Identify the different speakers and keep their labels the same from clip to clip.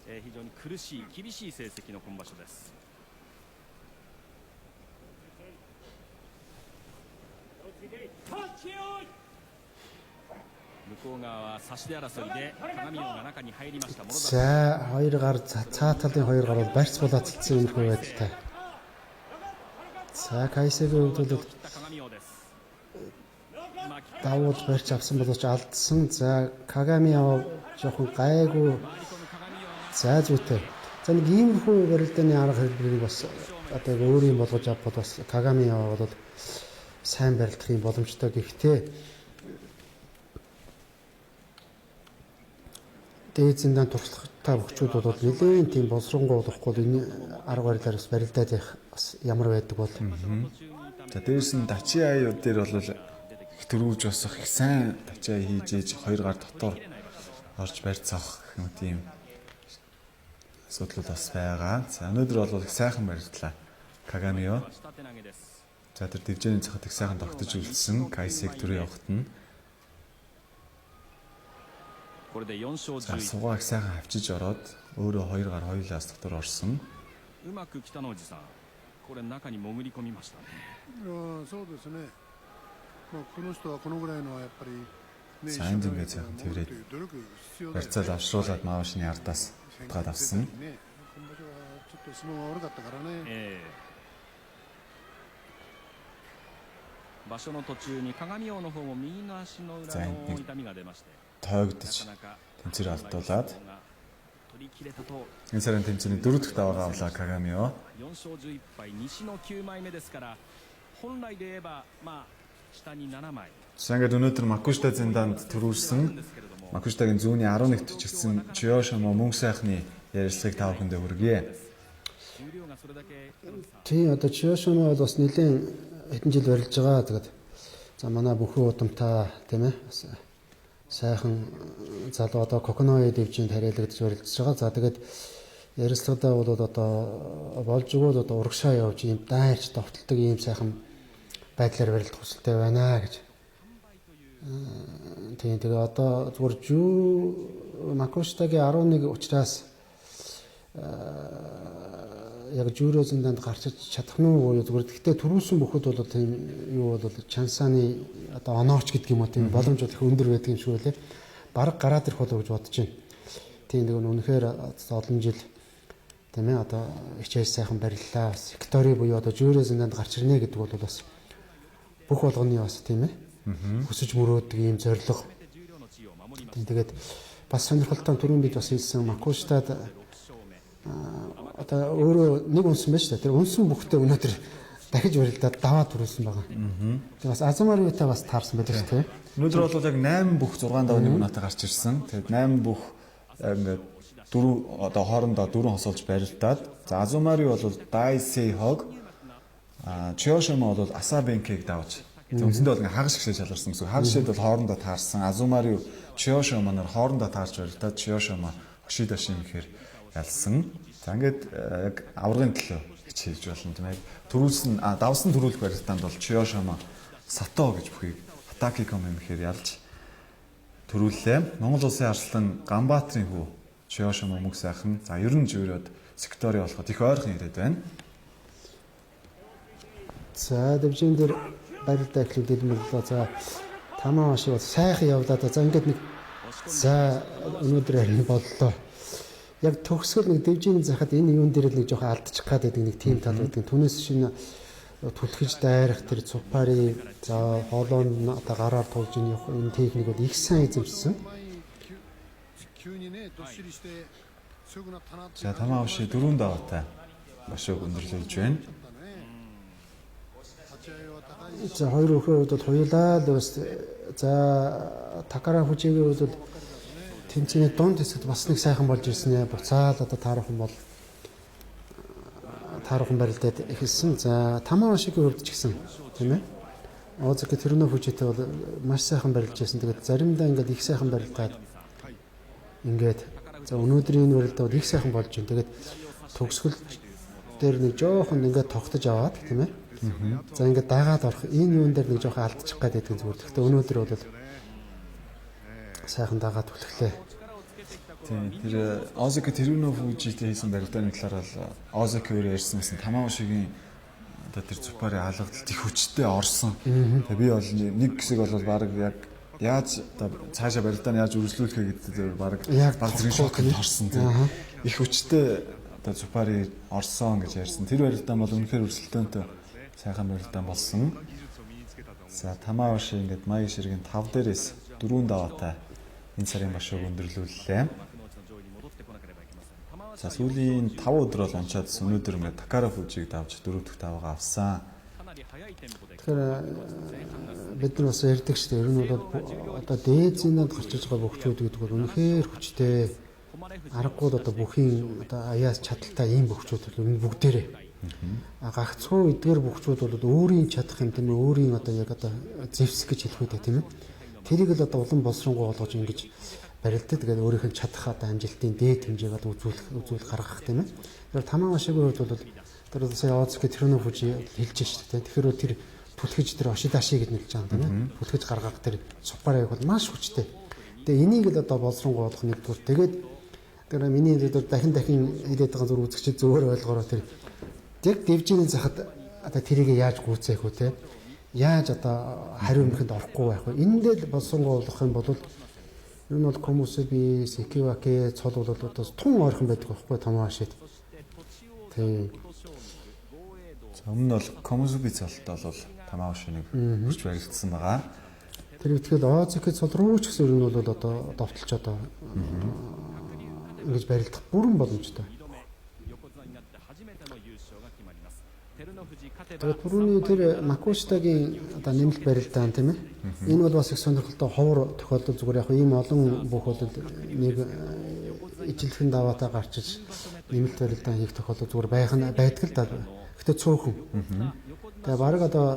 Speaker 1: 非常に苦しい厳しい成績の今場所です。向こう側は差し手争いで鏡王が中に入りました。
Speaker 2: За хоёр гар цаа талын хоёр гар бол барьц булаацсан юм хөө байдалтай. За Кайсегийн хувьд бол давуу барьц авсан боловч алдсан. За Кагамио жоохон гайгүй. За зүйтэй. За нэг иймэрхүү барилдааны арга хэлбэрийг бас одоо өөрийн болгож авбод бас Кагамио бол сайн барилдах юм боломжтой. Гэхдээ дээд зиндаан туршлагатай бөхчүүд бол нэлээд тийм боловсронгуй болохгүй энэ арга барилаар бас барилдаад их бас ямар байдаг бол.
Speaker 3: За дээрс нь дачи аяа дээр бол их төрүүлж босох их сайн дачи аяа хийж ээж хоёр гар дотор орж барьц авах гэх юм тийм асуудал бас байгаа. За өнөөдөр бол их сайхан барилдлаа Кагамио. За тэр дэвжээний цахад их сайхан тогтож үлдсэн Кайсег төрөө явахт нь сугаа их сайхан авчиж ороод өөрөө хоёр гар хоёулаас дотор орсон. Сайн ингээд сайхан тэрвэрэд барьцаал авшруулад маавшны ардаас утгаад авсан. Тоогдож тэмцээр алдуулаад энэ сарын тэмцээний 4 дахь даваагаа авлаа Кагамио. Сангад өнөөдөр Макушта зиндаанд төрүүлсэн Макуштагийн зүүнний 11-т чигсэн Чиошомо мөнгө сайхны ярилцлагыг та бүхэндээ хүргье.
Speaker 2: Тийм одоо Чиошомо бол бас нэлээд хэдэн жил барилж байгаа. Тэгээд за манай бүхэн удамтай тийм ээ бас сайхан залуу одоо Коконои дэвжинд хариалагдж барилдж байгаа. За тэгээд ярилцлагадаа бол одоо болж өгөөд одоо урагшаа явж ийм дайрч довтолдог ийм сайхан байдлаар барилдах хүсэлтэй байна гэж. Тийм тэгээ одоо зүгээр Макуштагийн 11 учраас яг жюро зиндаанд гарч чадах нь уу зүгээр гэхдээ төрүүлсэн бүхэд бол тийм юу бол чансааны одоо онооч гэдэг юм уу тийм боломж бол их өндөр байдаг юм шиг үлээ. Бараг гараад ирэх болов гэж бодож байна. Тийм нэг үнэхээр олон жил тийм ээ одоо хичээл сайхан бариллаа. Секретари буюу одоо жюро зиндаанд гарч ирнэ гэдэг бол бас бүх болгоны бас тийм ээ хүсэж мөрөөдөг ийм зорилго. Тийм тэгээд бас сонирхолтой түрүүн бид бас хэлсэн Макуштад одоо өөрөө нэг унсан байж та тэр унсан бүхтээ өнөөдөр дахиж барилдаад даваа төрүүлсэн байгаа. Тэгээ бас Азамариутай бас таарсан байдаг шүү дээ.
Speaker 3: Өнөөдөр бол яг 8 бүх 6 даваа нэг унаатай гарч ирсэн. Тэгээд 8 бүх ингээд 4 одоо хоорондоо 4 хосолж барилдаад за Азумариу бол Дайсей хог Чиошомо бол Асабенкийг давж үндсэндээ бол ингээд хагас гişээ шалгарсан гэсэн. Хагасшид бол хоорондоо таарсан. Азумариу Чиошомо нар хоорондоо таарч барилдаад Чиошомо Хошидашин гэхээр ялсан. За ингээд яг аврагын төлөө хичээж болно тийм ээ. Төрүүлсэн давсан төрүүлэх барилдаанд бол Чиошомо Сато гэж бүхийг Атакиком юм гэхээр ялж төрүүллээ. Монгол улсын арслан Ганбаатрын хүү Чиошомо мөнгө сайхан. За ер нь жирээд секретари болоход их ойрхон ирээд байна.
Speaker 2: За дэвжин дээр барилдаа эхлүүлээд мэдлээ. За тамаа шиг бол сайхан явлаа да. За ингээд нэг за өнөөдөр харин боллоо. Яг төгсгөл нэг дэвжийн захад энэ юун дээр л нэг жоохон алдчих гад байдаг нэг тим тал байдаг. Түүнээс шинэ түлхэж дайрах тэр цупари за хоолойн одоо гараар туулж явах энэ техник бол их сайн эзэмшсэн.
Speaker 3: За тамаа уши 4 даваатай башиг өндөрлөж байна.
Speaker 2: За хоёр өхөө бол хоёулаа л за Такара Фужигийн хувьд бол тэмцээний дунд хэсэгт бас нэг сайхан болж ирсэн ээ. Буцаад одоо таархан барилдаад эхэлсэн. За Тамаашигийн хувьд ч гэсэн тийм ээ. Озаки Тэрнө Фужитэй бол маш сайхан барилж ирсэн. Тэгээд заримдаа ингээд их сайхан барилдаад ингээд за өнөөдрийн энэ барилдаа бол их сайхан болж байна. Тэгээд төгсгөл дээр нэг жоохон ингээд тогтож аваад тийм ээ. За ингээд дагаад орох энэ юун дээр нэг жоохон алдчих гад байдаг зүгээр. Гэхдээ өнөөдөр бол сайхан дагаад түлхлээ.
Speaker 3: Тэр Озаки Теруно Фужитэй хийсэн барилдааны талаар бол Озаки өөрөө ярьсан гэсэн Тамаошигийн одоо тэр цупари хаалгадалт их хүчтэй орсон. Тэгээ би бол нэг хэсэг бол баг яг яаж одоо цаашаа барилдааны яаж үргэлжлүүлэх вэ гэдэг баг зэрэг шокнд орсон. Их хүчтэй одоо цупари орсон гэж ярьсан. Тэр барилдаан бол үнэхээр өрсөлдөөнтэй сайхан барилдаан болсон. За Тамаоши ингээд Маяг ширгийн 5 дээрээс 4 даваатай энэ сарын башууг өндөрлүүллээ. За сүүлийн 5 өдөр бол унчаад өнөөдөр ингээд Такара Фужиг давж 4 дахь даваагаа авсан.
Speaker 2: Тэгэхээр бид нар бас ярьдаг шүү дээ. Ер нь бол одоо дээд зинэнд гарч иж байгаа бөхчүүд гэдэг бол үнэхээр хүчтэй. Аргагүй одоо бүхийн одоо аяас чадaltaй ийм бөхчүүд бол бүгдээрээ. Гагцхуу эдгээр бөхчүүд бол өөрийн чадах юм тийм ээ, өөрийн одоо яг одоо зэвсэг гэж хэлэх үү тийм ээ. Тэрийг л одоо улам боловсронгуй болгож ингэж барилдаад тэгээд өөрийнх нь чадах одоо амжилтын дээд хэмжээг одоо үзүүлэх гаргах тийм ээ. Тэгэхээр Тамаошигийн хувьд бол тэр сая Озаки Теруно Фужи хэлж шүү дээ. Тэгэхээр тэр түлхэж тэр Ошидаши гэж нэрлэж байгаа юм тийм ээ. Түлхэж гаргах тэр цупари бол маш хүчтэй. Тэгээ энийг л одоо боловсронгуй болгох нэгдүгээр. Тэгээд тэр миний дээр дахин хэлээд байгаа зүр үзэгчид зөвөр ойлгоороо тэр яг дэвжийн захад одоо тэрийг яаж гүйцээх вэ те? Яаж одоо хариу өмнөд орохгүй байх вэ? Энэ дээр болсонгоо болох юм бол ер нь бол Комусуби, Секиваки цол бол одоо тун ойрхон байдаг байхгүй Тамаошид. Тэг.
Speaker 3: Өмнө нь бол Комусуби цолд бол Тамаошиныг хүч барилдсан байгаа.
Speaker 2: Тэр ихтгэл Озаки цол руу ч гэсэн ер нь бол одоо довтолч одоо ингэж барилдах бүрэн боломжтой. Түрүүний тэр Макушитагийн одоо нэмэлт барилдаан тийм ээ. Энэ бол бас их сонирхолтой ховор тохиолдол зүгээр яг ийм олон бүх бол нэг ижилхэн даваатай гарч иж нэмэлт барилдаан хийх тохиолдол зүгээр байдаг л да. Гэхдээ цөөхөн. Тэгээ баг одоо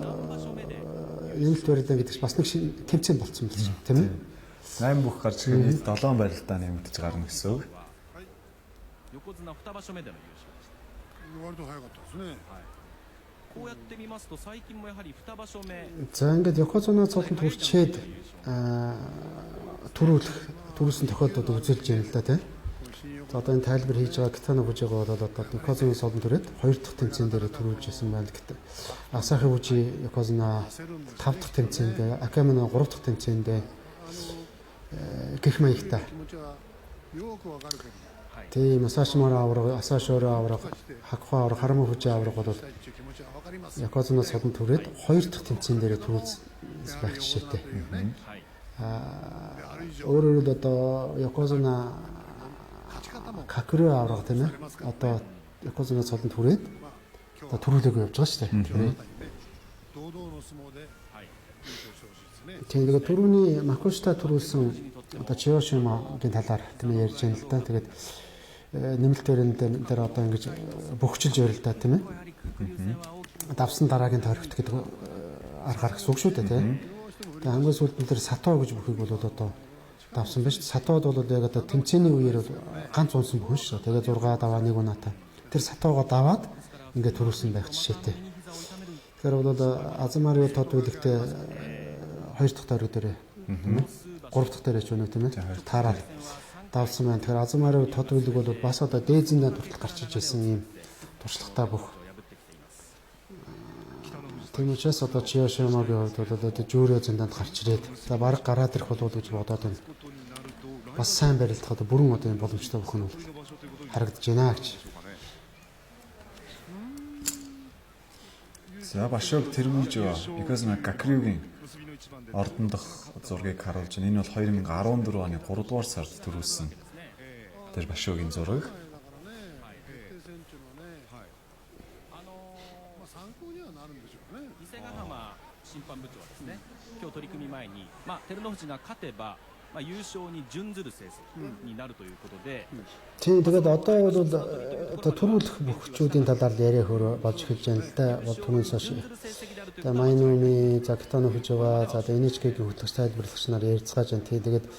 Speaker 2: нэмэлт барилдаан гэдэг чинь бас нэг тэмцээн болцсон байна тийм ээ.
Speaker 3: 8 бүх гарч ирэхэд 7 барилдаан нэмэгдэж гарна гэсэн үг.
Speaker 1: こうやって見ますと最近もやはり2場所目
Speaker 2: За ингээд Yokozuna цолонд хүрчээд төрүүлсэн тохиолдолд үзүүлж байна л да тийм. За одоо энэ тайлбар хийж байгаа Kitano Fujигаа бол одоо Yokozuna цолонд түрээд 2 дахь тэмцээн дээр төрүүлж ирсэн байна гэдэг. Asahi Fuji Yokozuna 5 дахь тэмцээнд, Akamino 3 дахь тэмцээнд гэх маягтай. Тийм Масашимара авраг, Асашора авраг, Хакха авраг, Харама Фужи авраг бол Yokozuna цолонд түрээд 2 дахь тэмцээн дээр төрүүлсэн байх жишээтэй. Өөрөөр хэлбэл одоо Yokozuna Kakuru авраг тийм ээ. Одоо Yokozuna цолонд түрээд одоо төрүүлээгүй явж байгаа шүү дээ. Тэгээд түрүүний Макушита төрүүлсэн одоо Chiyoshima-гийн талаар тийм ярьж байна л да. Тэгээд нэмэлтээр дээр одоо ингэж бөхчилж ярил та тийм ээ. Давсан дараагийн тойрогт гэдэг аргаар гэсэн үг шүү дээ тийм. Тэгээд хамгийн сүүлд нь тэр Сато гэж бүхийг бол одоо давсан байж. Сатод бол яг одоо тэмцээний үеэр ганц унсан бүхэн шүү. Тэгээд 6 даваа 1 унаатай. Тэр Сатогоо даваад ингээд төрүүлсэн байх жишээтэй. Тэгэхээр бол Азамарио тод үлэгтээ 2 дахь тойрог дээр тийм ээ. 3 дахь дээрч өнөө тийм ээ. Таараад давсан байна. Тэгэхээр Азамарио тод үлэг бол бас одоо дээзиндээ туртал гарч ижсэн ийм туршлагатай бүх. Тийм учраас одоо Chiyoshima-гийн хувьд бол одоо жүүрээ зэнданд гарч ирээд за баг гараад ирэх болов гэж бодоод байна. Бас сайн барилдах одоо бүрэн одоо юм боломжтой бүх нь бол харагдаж байна гэж.
Speaker 3: За башог тэргүүлж байгаа. Yokozuna Gakryuгийн ордон дахь зургийг харуулж байна. Энэ бол 2014 оны 3 дугаар сард төрүүлсэн. Тэр башогийн зураг.
Speaker 1: 審判部長はですね、今日取り組み前に、照ノ富士が勝てば、優勝に準ずる成績になるということで、
Speaker 2: Тийм тэгээд одоо бол одоо төрүүлэх бөхчүүдийн талаар яриа хөр болж эхэлж байна л да. Бол түрүүнээс хойш. Тэгээд Майнуми, Kitano Fujигаа, за NHK-гийн хөтлөгч тайлбарлагч нар ярьцгааж байна. Тэгээд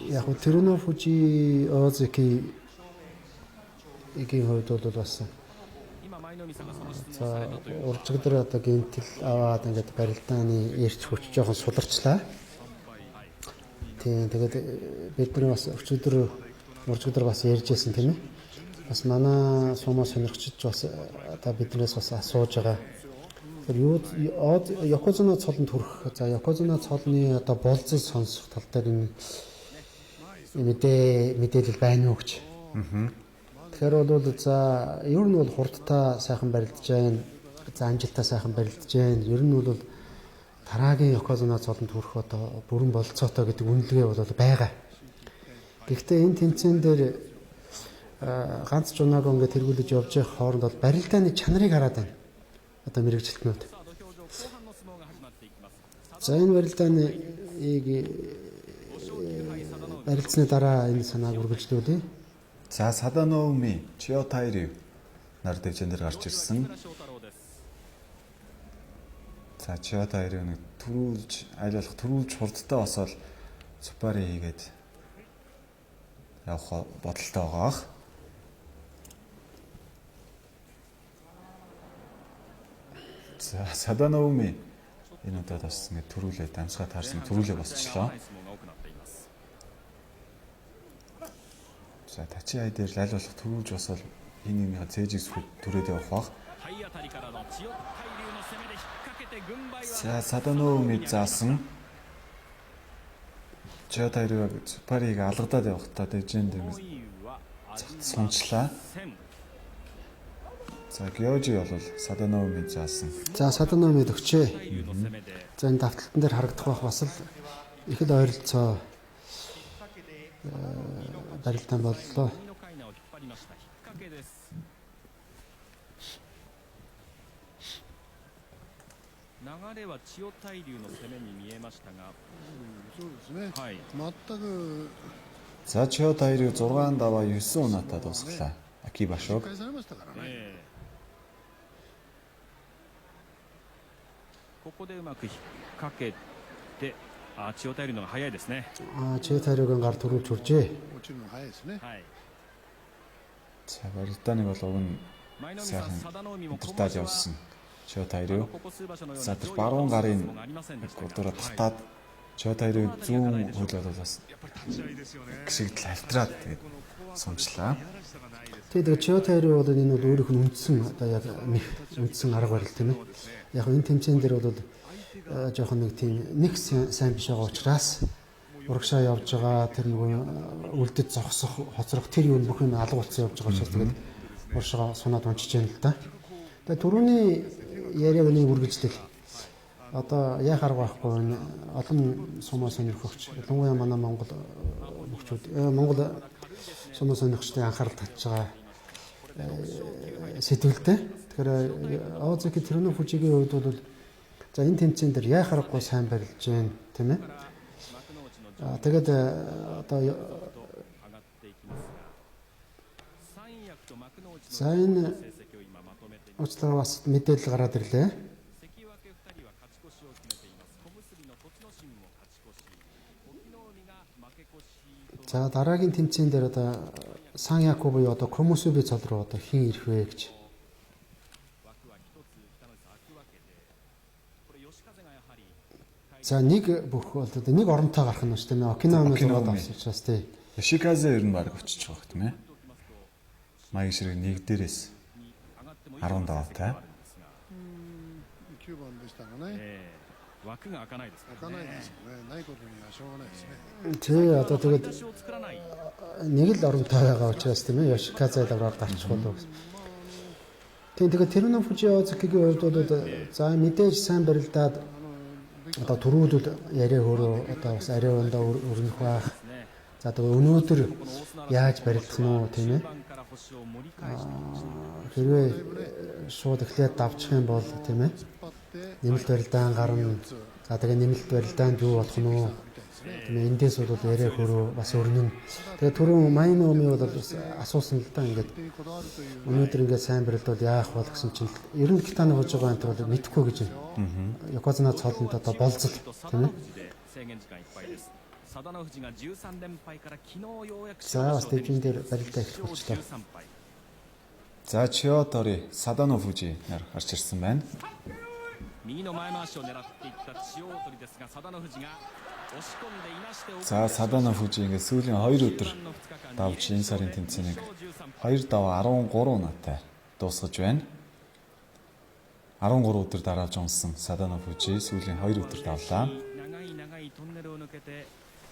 Speaker 2: яг нь Teruno Fuji Ozaki игийн хувьд бол бас за уржигдэр одоо гинтэл аваад ингээд барилдааны эрч хүч жоохон сударчлаа. Тийм тэгээд бидний бас өчигдөр уржигдөр бас ярьжсэн тийм ээ. Бас манай сумаа сонирхчиж бас одоо биднээс бас асууж байгаа. Тэр юу Якозуна цолонд хүрэх. За Якозуна цолны одоо болцол сонсох тал дээр мэдээлэл байна уу гэж. Тэгэхээр бол за ер нь бол хурдтай сайхан барилдаж байна. За амжилттай сайхан барилдаж байна. Ер нь бол дараагийн Якозуна цолонд хүрэх одоо бүрэн болцоотой гэдэг үнэлгээ бол байгаа. Гэхдээ энэ тэмцээн дээр ганц жунааг ингээд тэргүүлж явж явах хооронд бол барилдааны чанарыг хараад байна. Одоо мэрэгчлэтнүүд. За энэ барилдааны барилцсны дараа энэ санааг үргэлжлүүлье.
Speaker 3: За Саданоуми Чиотайри нар дэвжэн дээр гарч ирсэн. За Чиотайри нэг аль болох төрүүлж хурдтай босоод супари хийгээд явах бодолтой байгаа. За Саданоуми энэ удаад бас ингэ төрүүлээ дамсгаа таарсан төрүүлээ босчлоо. За тачи ай дээр аль болох төрүүлж босоод энэ юмыг цээжийг түрээд явах баг. За Саданоуми заасан Чиотайрыг супариг алгадаад явахдаа дэжэнд юм сунчлаа. За Геожи бол Саданоуми заасан.
Speaker 2: За Саданоуми өгчээ. За энэ давталтан дээр харагдах байх бас л их л ойролцоо барилдаан боллоо.
Speaker 3: За Чиотайрыг 6 даваа 9 унаатай дуусглаа. Акибашог.
Speaker 2: Чиотайрыг гар төрүүлж хүржээ.
Speaker 3: За барилдааныг бол уг нь сайхан удирдах явсан. Чиотайрыг. За тэр баруун гарын гурдаараа татаад Чиотайрыг зүүн хөлөд бас гişигдэл альтраад тэгээд сумчлаа.
Speaker 2: Тэгээд Чиотайрыг бол энэ бол өөрийнх нь үндсэн одоо яг үндсэн арга барил тийм ээ. Яг энэ тэмцээн дээр бол жоохон нэг сайн биш байгаа учраас урагшаа явж байгаа тэр нөгөө үлдэд зогсох хоцрох тэр юу бүх юм алга болсон явж байгаа учраас тэгээд урагшаа сунаад унчиж яана л да. Тэгээд түрүүний яриаг нэг үргэлжлэл. Одоо яах арга байхгүй энэ олон сумаа сонирхогч ялангуяа манай Монгол сумаа сонирхчдын анхаарал татж байгаа сэтгүүлтэй. Тэгэхээр Озеки Тэрнэ Фужигийн хувьд бол за энэ тэмцээн дээр яах аргагүй сайн барилж байна тийм ээ. Тэгээд одоо за энэ уучлаарай бас мэдээлэл гараад ирлээ. За дараагийн тэмцээн дээр одоо Сан Яку буюу одоо Комусуби цол руу одоо хэн ирэх вэ гэж. За нэг бүх бол одоо нэг оромтой гарах нь шүү дээ. Окинаваны зураг авсан учраас тий.
Speaker 3: Yoshikaze ер нь баг очиж байгаа тийм ээ. Маяг ширэг нэг дээрээс 10 даваатай.
Speaker 4: 9番でしたかね。
Speaker 1: 枠が開かないですからね。
Speaker 4: 開かないですよね。ないことにはしょうがないですね。
Speaker 2: Тэ одоо тэгээд нэг л оромтой байгаа учраас тийм ээ. Yoshikaze давраар гарчих болов гэсэн. Тэгээд Тэрнэ Фужи Озекигийн хувьд бол за мэдээж сайн барилдаад одоо төрүүлэл яриа хөрөө одоо бас арай өндөө өрнөх байх. За тэгээд өнөөдөр яаж барилдах нь уу тийм ээ. Хэрвээ шууд эхлээд давчих юм бол тийм ээ. Нэмэлт барилдаан гарна. За тэгээд нэмэлт барилдаанд юу болох нь уу? Тийм ээ. Эндээс бол яриа хөрөө бас өрнөн. Тэгээд түрүүн Майноми бол асуусан л да ингээд өнөөдөр ингээд сайн барилдал яах бол гэсэн чинь ер нь Китаны хож байгаа энэ бол мэдэхгүй гэж байна. Якозуна цолонд одоо болцол тийм ээ. За бас дэвжин дээр барилдаа эхлэх болчлоо.
Speaker 3: За Чиотори Садано Фужи нар гарч ирсэн байна.
Speaker 1: 右の前回しを狙っていった千代鳳ですが、佐田の富士が
Speaker 3: За Садана Фужи ингээд сүүлийн 2 өдөр давж энэ сарын тэмцээнийг 2 даваа 13 унаатай дуусгаж байна. 13 өдөр дараалж унсан Садана Фужи сүүлийн 2 өдөр давлаа.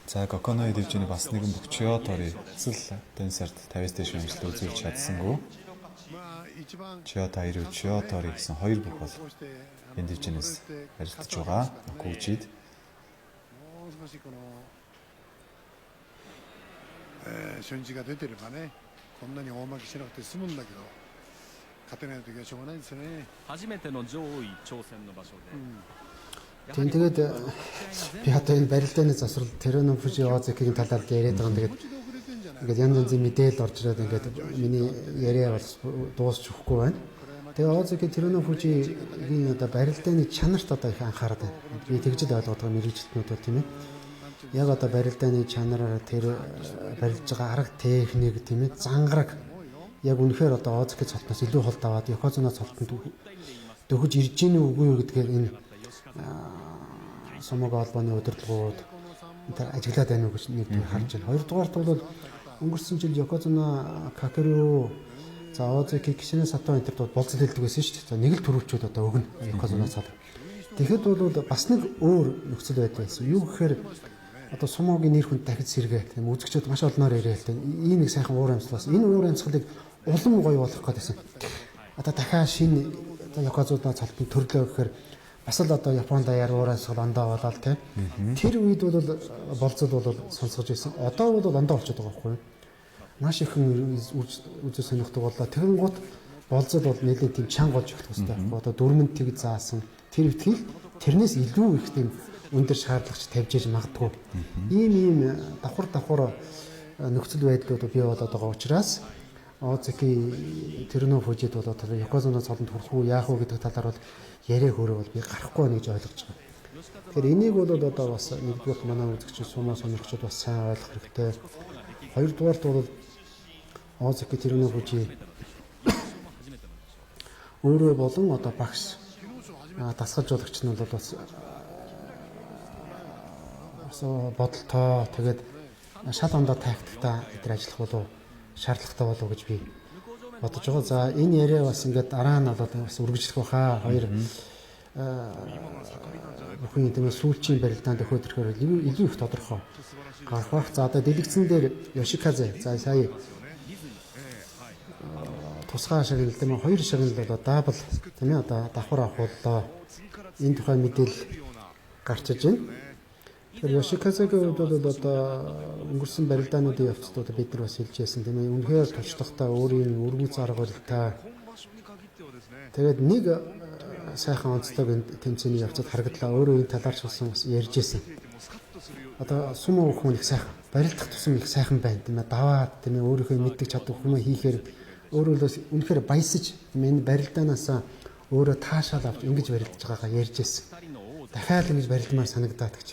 Speaker 3: За Коконои дэвжээний бас нэгэн бүх Чиотори эсэл Денсерт 50-с дээш амжилт үзүүлж чадсангүй. Чиотори гэсэн 2 бүх бол энэ дэвжээнээс харилцаж байгаа. Кучид
Speaker 4: もう少しこの、初日が出てればね、こんなに大負けしなくて済むんだけど、勝てない時はしょうがないですね。
Speaker 1: 初めての上位挑戦の場所で。
Speaker 2: Тэгээд би одоо энэ барилдааны засвар Терэно Фужи Озекийн талаар яриад байгаа. Тэгээд ингээд янз янзын мэдээлэл орж ирээд ингээд миний яриа бол дуусч өгөхгүй байна. Тэгээ Озекийн Терэно Фужигийн одоо барилдааны чанарт одоо их анхаарал байна. Би тэгж л ойлгоод байгаа мэрэгчлэтнүүд бол тийм ээ. Яг одоо барилдааны чанараар тэр барилж байгаа арга техник тийм ээ, зангараг яг үнэхээр одоо Озекийн цолтноос илүү хол даваад Якозуна цолтонд дөхөж ирж гин үгүй юу гэдгээр энэ Сумог албаны удирдлагууд тэр ажиглаад байна уу гэж нэгдүгээр харж байна. Хоёрдугаарт бол өнгөрсөн жил Якозуна Какеру за Озеки Кишинэ Сато энэ төрд болцол хэлдэг байсан шүү дээ. За нэг л төрөвчүүд одоо өгнө Якозунаас цаад. Тэгэхэд бол бас нэг өөр нөхцөл байдал байсан. Юу гэхээр одоо Сумогийн нэр хүнд дахиж сэргээ тийм үзэгчид маш олноор яриа л дээ. Ийм нэг сайхан уур амьсгал бас энэ уур амьсгалыг улам гоё болгох гэсэн. Одоо дахиад шинэ Якозунаа цалтын төрлөө гэхээр бас л одоо Японд даяар уур амьсгал ондоо болоод тийм. Тэр үед бол болцол бол сонсгож байсан. Одоо бол ондоо болчиход байгаа байхгүй юу? Маш ихэн үзэл сонирхдаг боллоо. Тэгэн гут болцол бол нэлээд тийм чанга болж ихтэй байхгүй. Одоо дөрмөнд тэг заасан. Тэр ихтгэл тэрнээс илүү их тийм өндөр шаардлагач тавьж иж магадгүй. Ийм давхар нөхцөл байдлууд бий болоод байгаа учраас Озеки Терэно Фужид бол одоо Якозуна цолонд хүрэх үү яах вэ гэдэг талаар бол яриа хөрөө бол би гарахгүй байна гэж ойлгож байгаа. Тэгэхээр энийг бол одоо бас нэгдүгээр манай үзэгч сумаа сонирхчид бас сайн ойлгох хэрэгтэй. Хоёрдугаарт бол Озеки Терэно Фужи өөрөө болон одоо багш дасгалжуулагч нь бол бас бодолтой тэгээд шал ондоо тактикта эдгээр ажиллах болов шаардлагатай болов гэж би бодож байгаа. За энэ яриа бас ингээд дараа нь болоод бас үргэлжлэх байхаа. Хоёр бүхэн тийм сүүлчийн барилдаанд өгөхөд ирэхээр илүү их тодорхой гарах бах. За одоо дэлгэцэн дээр Йошиказе за сая тусгай шагнал тийм ээ, хоёр шагнал болоо дабл тийм ээ, одоо давхар авахуллаа. Энэ тухай мэдээлэл гарч иж байна. Тэгэхээр Йошиказегийн хувьд бол одоо өнгөрсөн барилдаануудын явцад одоо бид нар бас хэлжсэн тийм ээ, үнэхээр туршлагатай, өөрийн өргөн заргалтай. Тэгээд нэг сайхан онцлог тэмцээний явцад харагдлаа. Өөрөө энэ талаарч бас ярьжсэн. Одоо сумо хүн их сайхан, барилдах тусам их сайхан байна тийм ээ, даваад тийм ээ, өөрийнхөө мэддэг чадвар хүмүүс хийхээр өөрөө үнэхээр баясаж энэ барилдаанаас өөрөө таашаал авч ингэж барилдаж байгаагаа ярьжсэн. Дахиад ингэж барилдмаар санагдаад гэж.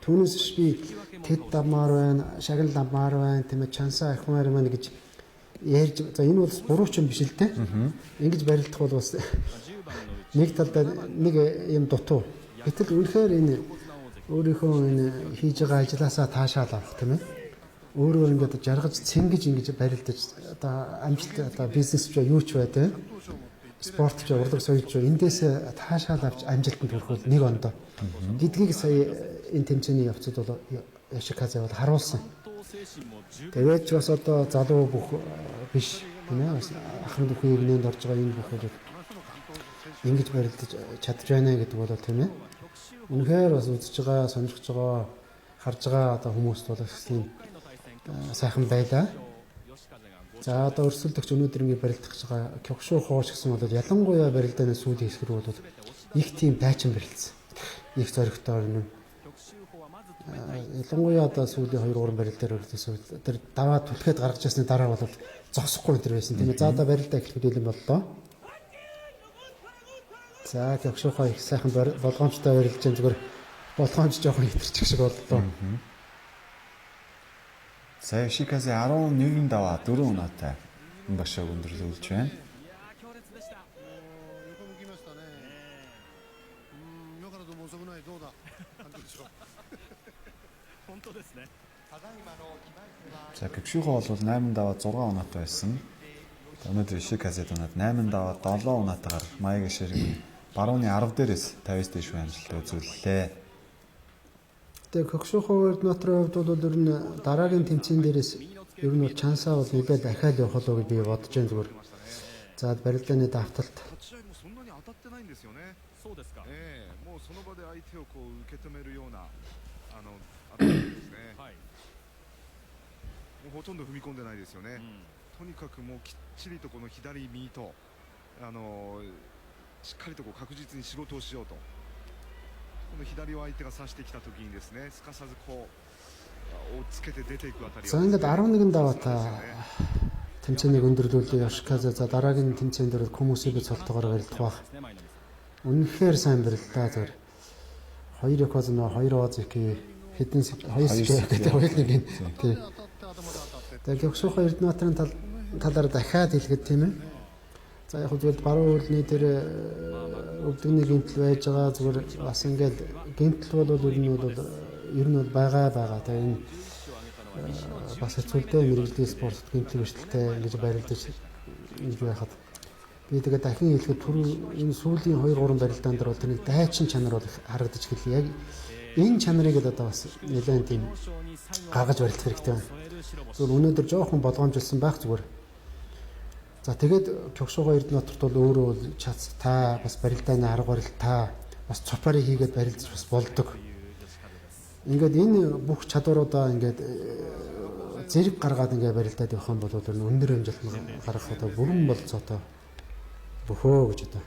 Speaker 2: Түүнээс би тэд дамаар байна, шагнал дамаар байна, тийм ээ, чансаа ахмаар маань гэж ярьж. За энэ бол буруу ч юм биш л те. Ингэж барилдах бол бас нэг талдаа нэг юм дутуу. Гэтэл үнэхээр энэ өөрийнхөө энэ хийж байгаа ажилласаа таашаал авах тийм ээ. Өөрөө ингээд жаргаж цэнгэж ингэж барилдаж одоо амжилт одоо бизнес ч юу ч бай тийм. Спорт ч урлаг соёл ч эндээс таашаал авч амжилтанд хүрэхэд нэг ондоо гэдгийг сая энэ тэмцээний явцад бол Йошиказе бол харуулсан. Тэгээд ч бас одоо залуу бүх биш тийм ээ, ахын бүхний игнэнд орж байгаа энэ бүхэл ингэж барилдаж чадж байна гэдэг бол тийм ээ. Үнэхээр бас үзэж байгаа, сонирхож байгаа, харж байгаа одоо хүмүүст бол тийм сайхан байлаа. За одоо өрсөлдөгч өнөөдөр ингэ барилдах гэж байгаа Кёкшуу хоош гэсэн бол ялангуяа барилдааны сүүлийн хэсгэр бол их тийм тайчин барилдсан. Их зоригтой юм. Ялангуяа одоо сүүлийн 2-3 барил дээр өрсөлдсөн. Тэр даваа түлхээд гаргаж ясны дараа бол зогсохгүй энэ байсан тийм ээ. За одоо барилдаа эхлэх мэдээлэл боллоо. За Кёкшуу хоо их сайхан болгоомжтой барилж байгаа зүгээр болгоомж жоохон хитэрчих шиг боллоо.
Speaker 3: За Йошиказе 11 даваа 4 унаатай энэ багшааг өндөрлүүлж байна.
Speaker 4: 横向きましたね。今からでも遅くないどうだ。監督でしょう。
Speaker 3: За Кипшихо бол 8 даваа 6 оноотой байсан. Өнөөдөр Ишиг Казет унаад 8 даваа 7 оноотойгоор Маягийн ширэг барууны 10 дээрээс 50-с дээш амжилттай үзүүллээ.
Speaker 2: Тэгээ Кокшохо Эрдэнэтрийн хувьд бол ер нь дараагийн тэмцээн дээрээс ер нь бол чансаа бол нэлээд дахиад явах болов гэж би бодож байна зүгээр. За барилдааны давталт
Speaker 5: 立ち合いもそんなに当たってないんですよね。
Speaker 1: そうですか。
Speaker 5: もうその場で相手をこう受け止めるような当たりですね。
Speaker 1: はい。
Speaker 5: もうほとんど踏み込んでないですよね。とにかくもうきっちりとこの左右としっかりとこう確実に仕事をしようと。この左を相手が指してきた時にですね、すかさずこう追っつけて出ていくあたり
Speaker 2: За ингээд 11 даваатаа тэмцээнийг өндөрлүүлээ Yoshikaze. За дараагийн тэмцээн дээр хүмүүсийг цолтогоор барилдах баг. Үнэхээр сайн барилдаа зүгээр. 2 Yokozu нөө 2 Ozeki хэдэн 2 гэдэг хоёулыг тий. Тэгээ Кокшохо Эрдэнэтрийн талаар дахиад хэлгээд тийм ээ. За яг зүгээр баруун хөлний тэр өвдөгний гинтл байж байгаа зүгээр бас ингээд гинтл бол ер нь бол байгаа. Тэгээ энэ бас хэцүүлтэй мэрэгжлийн спорт гинтл өршөлттэй ингэж барилдаж ингэж байхад би тэгээ дахин хэлэхэд түрүү энэ сүүлийн 2 3 барилдаан дээр бол тэрний дайчин чанар бол харагдаж эхэллээ. Яг энэ чанарыг одоо бас нэлээд тийм гаргаж барилдах хэрэгтэй байна. Зүгээр өнөөдөр жоохон болгоомжилсан байх зүгээр. За тэгээд Кокшохо Эрдэнэтрт бол өөрөө бол чац та бас барилдааны арга барил та бас цопарыг хийгээд барилдаж бас болдог. Ингээд энэ бүх чадваруудаа ингээд зэрэг гаргаад ингээд барилдаад явах юм бол өндөр хэмжээлт гаргах одоо бүрэн болцоотой бөхөө гэж одоо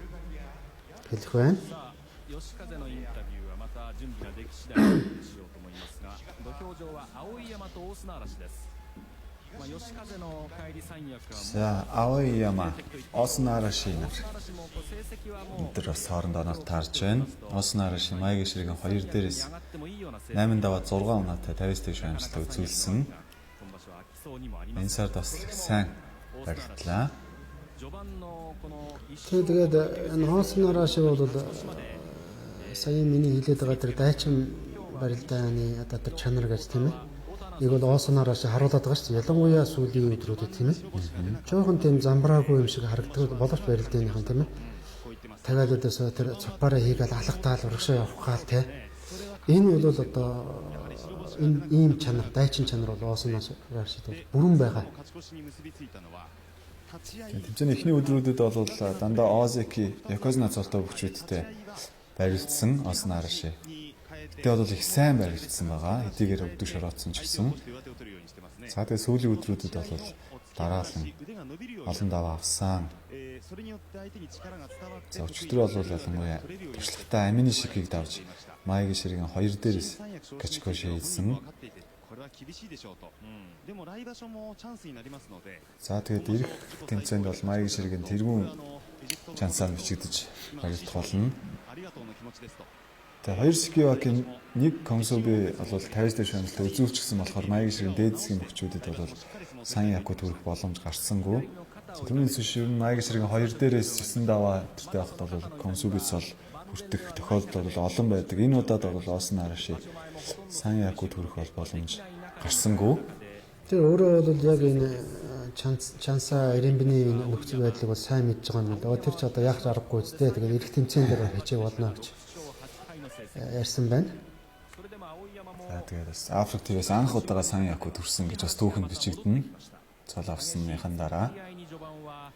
Speaker 2: хэлэх байна.
Speaker 1: 吉風のインタビューはまた準備ができ次第しようと思いますが、土俵上は碧山と大砂嵐です。吉風の帰り三役は
Speaker 3: За Aoyama Osna Arashi нар
Speaker 1: 嵐も成績はもう
Speaker 3: өндөр бас хоорондоо оноор таарж байна. Osna Arashi Маягийн ширгийн 2 дээрээс
Speaker 1: 上がってもいいような成績
Speaker 3: 8 даваа 6 оноотой 50-с дээш амжилттай үзүүлсэн.
Speaker 1: 今場所は飽きそうにもありま
Speaker 3: Энэ
Speaker 1: す。
Speaker 3: сард бас сайн барилдлаа.
Speaker 1: 序盤のこの一
Speaker 2: Тэгээд энэ Хооснараа шиг бол сая миний хэлээд байгаа тэр дайчин барилдааны одоо тэр чанар гэж тийм ээ. Нэг бол Хооснараа шиг харуулдаг байгаа шүү дээ. Ялангуяа сүүлийн өдрүүдэд тийм ээ. Жохон тийм замбраагүй юм шиг харагддаг боловч барилдааныхан тийм ээ. Тагаад өдөөсөө тэр цопараа хийгээл алхтаал урагшаа явах гал тийм. Энэ бол одоо энэ ийм чанар дайчин чанар бол Хооснараа шиг бол бүрэн байгаа.
Speaker 5: 勝ち越しに結びついたのは立ち合い
Speaker 3: Тэмцээний эхний өдрүүдэд бол дандаа Ozeki Yokozuna цолтой бүгчүүдтэй барилдсан Osna Arashi.
Speaker 5: に変えて
Speaker 3: Тэгээ бол их сайн барилдсан байгаа. Хэдийгээр өвдөг шороодсон ч гэсэн.
Speaker 5: 上手を取るようにしてますね。
Speaker 3: За тэгээ сүүлийн өдрүүдэд бол дараалан
Speaker 5: 腕が伸びるように
Speaker 3: олон даваа авсан.
Speaker 5: それによって相手に力が伝わって
Speaker 3: За өчигдөр бол ялангуяа туршлагатай Амины шигийг давж Маягийн ширгийн 2 дээрээс Качкоши хийсэн.
Speaker 5: 分かっていてこれは厳しいでしょうと。でも来場所もチャンスになりますので
Speaker 3: За тэгээд ирэх тэмцээнд бол Маягийн ширгийн тэргүүн чансаар бичигдэж барилдах болно.
Speaker 5: ありがとうの気持ちですと。
Speaker 3: Тэгээ 2 Sikivaki 1 Komsobe бол 50 дэх шамлалт үзүүлчихсэн болохоор Маягийн ширгийн дээд засгийн бүгчүүдэд бол сайн яку төрөх боломж гарсангүй. Түүнээс биш ер нь Маягийн ширгийн 2 дээрээс 9 даваа тэртээ явахд бол Komsobes бол хүртэх тохиолдол бол олон байдаг. Энэ удаад бол Osna Arashi сайн яку төрөх бол боломж гарсангүй.
Speaker 2: Тэр өөрөө бол яг энэ чансаа Ирембиний нөхцөл байдлыг бол сайн мэдж байгаа юм байна. Тэр ч одоо яг аргагүй зү. Тэгээд ирэх тэмцээн дээр хичээг болно гэж ярьсан байна.
Speaker 3: За тэгээд бас Африк ТV-с анх удаага сайн яку төрсөн гэж бас түүхэнд бичигдэнэ. Цол авсныхан дараа.
Speaker 1: 試合に序盤は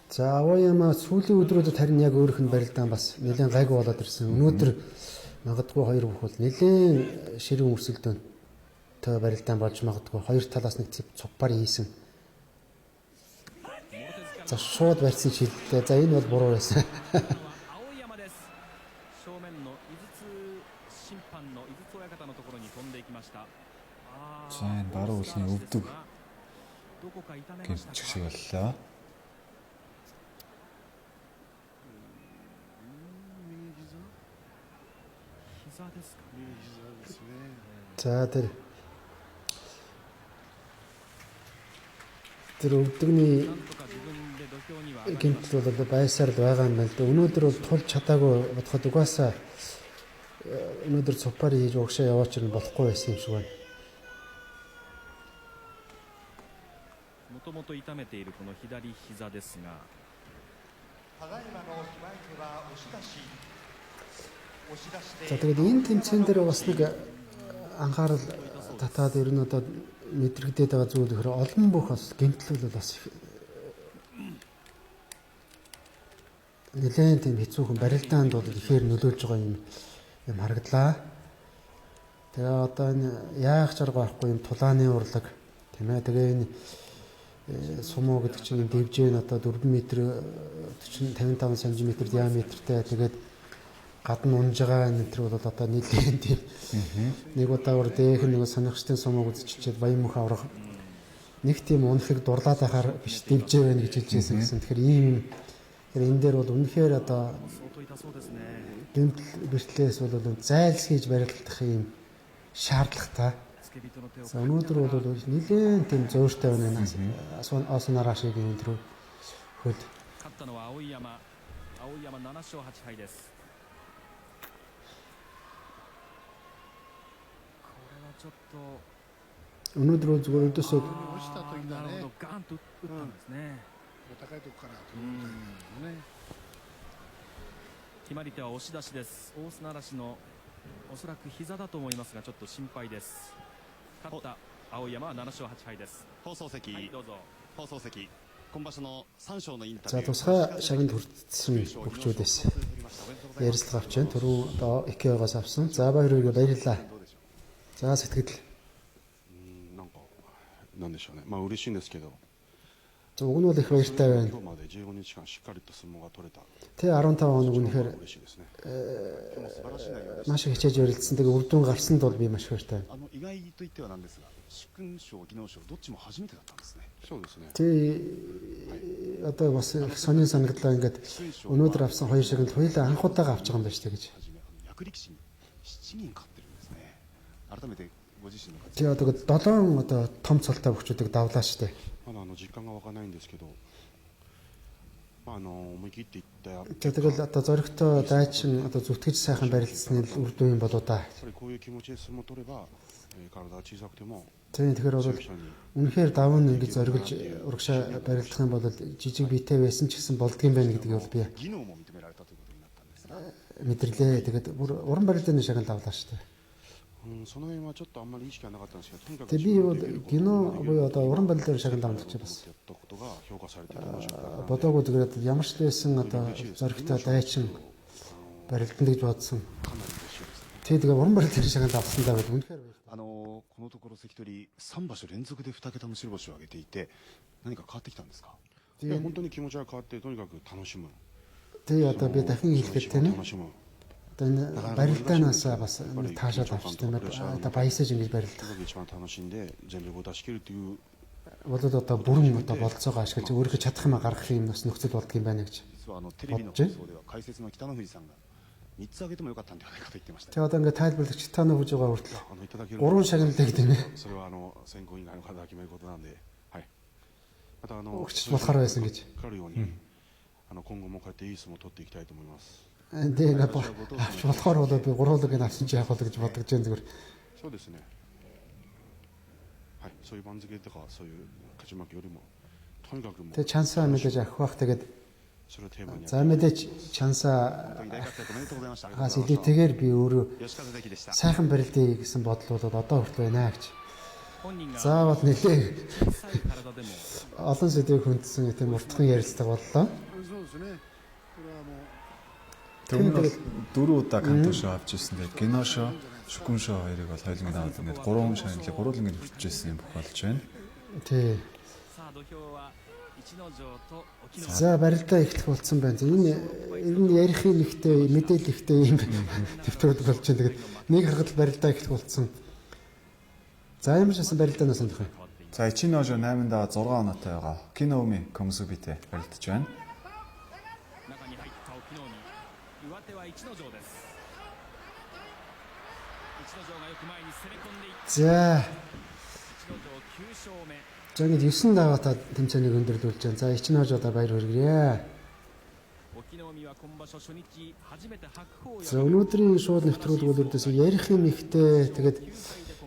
Speaker 2: За Aoyama сүүлийн өдрүүдэд харин яг өөрийнх нь барилдаан бас нэлээд гайгүй болоод ирсэн. Өнөөдөр магадгүй хоёр бүх бол нэлээд ширүүн өрсөлдөөнтэй барилдаан болж магадгүй хоёр талаас нэг цупар хийсэн. За шууд барьсан шилдэлээ. За энэ бол буруу байсан.
Speaker 1: 青山です。正面の井筒審判の井筒親方のところに飛んでいきました。
Speaker 3: За энэ баруун хөлний өвдөг
Speaker 1: どこか痛めましたか。
Speaker 3: гэмчих шиг боллоо.
Speaker 1: 膝ですか。
Speaker 4: 右膝ですね。
Speaker 2: За тэр өвдөгний
Speaker 1: なんとか自分で土俵には
Speaker 2: гэмтэл бол байсаар л байгаа юм байна л да. Өнөөдөр бол тулж чадаагүй бодоход угаасаа өнөөдөр цупар хийж угшаа яваач нь болохгүй байсан юм шиг байна.
Speaker 1: もともと痛めているこの左膝ですが、
Speaker 2: За тэгээд энэ тэмцээн дээр бас нэг анхаарал татаад ер нь одоо мэдрэгдээд байгаа зүйл ихэр олон бүх бас гэмтлэл бас нэлээд тийм хэцүүхэн барилдаанд бол ихээр нөлөөлж байгаа юм харагдлаа. Тэгээ одоо энэ яах чарга байхгүй юм тулааны урлаг тийм ээ. Тэгээ энэ сумо гэдэг чинь дэвжээ нь одоо 4 м 55 см диаметртэй. Тэгээд гадна унж байгаа нэтэр бол одоо нэлээд тийм нэг удаагаар дээх нэг сонирхчдын сумыг үзчихээд баян мөх аврах нэг тийм унахыг дурлаад байхаар биш дэвжээ байна гэж хэлж байсан гэсэн. Тэгэхээр ийм энэ дээр бол үнэхээр одоо
Speaker 1: 相当痛そうですね。
Speaker 2: гэмтэл бэртлээс бол зайлсхийж барилдах юм шаардлагатай.
Speaker 1: 付け人の手を
Speaker 2: За өнөөдөр бол нэлээд тийм зөөртэй байна. Осонарашигийн өндөр хөл.
Speaker 1: 勝ったのは碧山。碧山7勝8敗です。これはちょっと
Speaker 2: өнөөдөр зүгээр өдөөсөө
Speaker 4: 落ちた時だね
Speaker 1: なるほどガンと打ったんですね。
Speaker 4: 高いとこからと思ったんだけどね。
Speaker 1: 決まり手は押し出しです。大砂嵐のおそらく膝だと思いますがちょっと心配です。勝った碧山は7勝8敗です。
Speaker 6: 放送席、
Speaker 1: はい、どうぞ。
Speaker 6: 放送席、今場所の3勝のインタ
Speaker 2: за
Speaker 6: ビュー。
Speaker 2: тусгай шагнад хүртсэн хөгжүүдээс ярилцлага авч байна. Түрүү одоо ИК-гоос авсан. За баярыг баярлалаа. За сэтгэл.
Speaker 7: なんかなんでしょうね。まあ嬉しいんですけど。
Speaker 2: За уг нь бол их баяртай байна.
Speaker 7: 今日まで15日間しっかりと相撲が取れた。
Speaker 2: Тэ 15 хоног үнэхээр
Speaker 7: 嬉しいですね。
Speaker 2: маш их хичээж ярилцсан. Тэгээ үр дүн гарсанд бол би маш их баяртай.
Speaker 6: 意外と言ってはなんですが、殊勲賞、技能賞どっちも初めてだったんですね。
Speaker 7: そうですね。
Speaker 2: Тэ одоо бас их сонин санагдлаа ингээд өнөөдөр авсан хоёр шагнад хоёулаа анх удаага авч байгаа юм байна шүү дээ гэж.
Speaker 6: 初め役力士に7人勝ってるんですね。改めてご自身の活
Speaker 2: Тэгээ одоо 7 одоо том цолтой бөхчүүдийг давлаа шүү дээ.
Speaker 7: まだ実感が湧かないんですけど、まあ思い切っていったやっ
Speaker 2: За тэгэл одоо зоригтой дайчин одоо зүтгэж сайхан барилцсны үр дүн юм болоо да.
Speaker 7: ぱりこういう気持ちで相撲を取れば、体が小さくても
Speaker 2: Тийм тэгэхээр бол
Speaker 7: 強い人に
Speaker 2: үнэхээр даван ингэж зориглож урагшаа барилдах юм бол жижиг биетэй байсан ч гэсэн болдгийм байна гэдгийг бол би
Speaker 6: 技能も認められたということになったんですが、
Speaker 2: мэдэрлээ. Тэгээд бүр уран барилдааны шагнал давлаа шүү дээ.
Speaker 7: その辺はちょっとあんまり意識はなかったんですけど、とにかく
Speaker 2: Тэгээд би бол гино буюу одоо уран барилдааны шагнал давлаж бас
Speaker 7: やったことが評価されて楽しかったな。
Speaker 2: бодоогүй тэгээд ямар ч байсан одоо зоригтой дайчин барилдан гэж бодсон.
Speaker 7: かなり嬉しいですね。
Speaker 2: Тэгээд уран барилдааны шагнал давсандаа бол үнэхээр баяр.
Speaker 6: このところ関取3場所連続で2桁の白星を挙げていて、何か変わってきたんですか。
Speaker 7: いや本当に気持ちが変わってとにかく楽しむ。
Speaker 2: Тэгээд одоо би дахин хэлэхэд тийм ээ.
Speaker 7: 楽しむ。
Speaker 2: Одоо энэ барилдаанаас бас таашаад авчтай байна. Одоо баясаж ингэж
Speaker 7: と
Speaker 2: барилдах.
Speaker 7: にかく一番楽しんで全力を出し切るという
Speaker 2: Бол одоо бүрэн одоо болцоогоо ашиглаж өөрийнхөө чадах юмаа гаргах юм бас нөхцөл болдго юм байна гэж.
Speaker 6: 実はテレビの放送では解説の北の富士さんが3つ挙げてもよかったんではないかと言ってました。
Speaker 2: Тэгээ одоо ингээд тайлбарлагч Тано хүж байгаа хүртэл
Speaker 7: いただける
Speaker 2: 3 шагналдаг тийм ээ.
Speaker 7: それは選考委員会の方が決めることなんで、はい。また
Speaker 2: өгч болохоор байсан гэж.
Speaker 7: かかるように今後もこうやっていい相撲を取っていきたいと思います。
Speaker 2: Тэгээ ингээд авч болохоор бол би 3 лог авсан чи яах вэ гэж бодож जैन зүгээр.
Speaker 7: そうですね。はい、そういう番付とかそういう勝ち負けよりもとにかくもう
Speaker 2: Тэгээ чансаа мэдээж авах бах тэгээд
Speaker 7: それをテーマにや
Speaker 2: за мэдээж чансаа
Speaker 6: 本当に大活躍おめでとうございました。
Speaker 2: хаас илүүтэйгээр би өөрөө
Speaker 6: 吉風関でした。
Speaker 2: сайхан барилдъя гэсэн бодол бол одоо хүртэл байна гэж.
Speaker 1: 本人が
Speaker 2: Заавал нэлээ
Speaker 1: 小さい体でも
Speaker 2: олон сэдвийг хүндсэн тийм уртхан ярилцлага боллоо.
Speaker 4: そうですね。これはもう
Speaker 3: Түрүүн бол 4 удаа канто шоу авч ирсэн. Тэгээд кино шоу, шүкүн шоу хоёрыг бол хоёуланг аваад ингээд 3 шагналыг гурван ингэж хүрчээсэн юм болж байна.
Speaker 2: Тий.
Speaker 1: さあ土俵は逸ノ城と隠岐の
Speaker 2: За барилдаа эхлэх болсон байна. Энэ ер нь ярихын ихтэй мэдээлэл ихтэй юм төвтөрөд болж байна. Тэгээд нэг харахад барилдаа эхлэх болсон. За ямар ч байсан барилдаанаас сонирх юм.
Speaker 3: За Ичиножо 8-д 6 оноотой байгаа. Киноуми Комсубите барилдаж байна.
Speaker 1: 中に入った隠岐の海、上手は逸ノ城です。逸ノ城がよく前に攻め込んでいって
Speaker 2: За
Speaker 1: 逸ノ城9勝目。
Speaker 2: за ингэж 9 даваатаа тэмцээнийг өндөрлүүлж байна. За Ичнож одоо баяр хүргэрье.
Speaker 1: 隠岐の海は今場所初日初めて白鵬を
Speaker 2: За өнөөдрийн шууд нэвтрүүлэг бол ердөөс ярих юм ихтэй тэгээд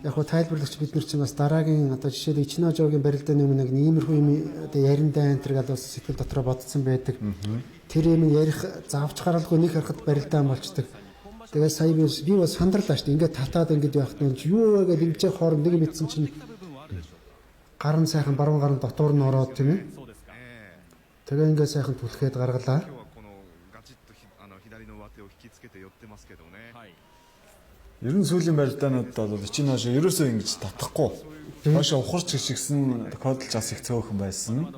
Speaker 2: яг хөө тайлбарлагч бид нар чинь бас дараагийн одоо жишээд Ичножогийн барилдааны өмнө нэг иймэрхүү юм одоо яриндаа энэ төр гадаас сэтгэл дотроо бодсон байдаг. Тэр юм ярих заавч гаралгүй нэг харахад барилдаан болчдөг. Тэгээд сая би бас сандралаа шүү дээ. Ингээд татаад ингээд явахт нь юу вэ гэдэг имчээ хооронд нэг мэдсэн чинь гарын сайхан баруун гарын дотор нь ороод тийм ээ. Тэгээ ингээд сайхан түлхээд гаргалаа.
Speaker 5: 今日はこのガチッと左の上手を引きつけて寄ってますけどね。
Speaker 3: Ер нь сүүлийн барилдаанууд бол Ичножо ерөөсөө ингэж татахгүй. Доошо ухарч гიშгсэн тохиолдол бас их цөөхөн байсан.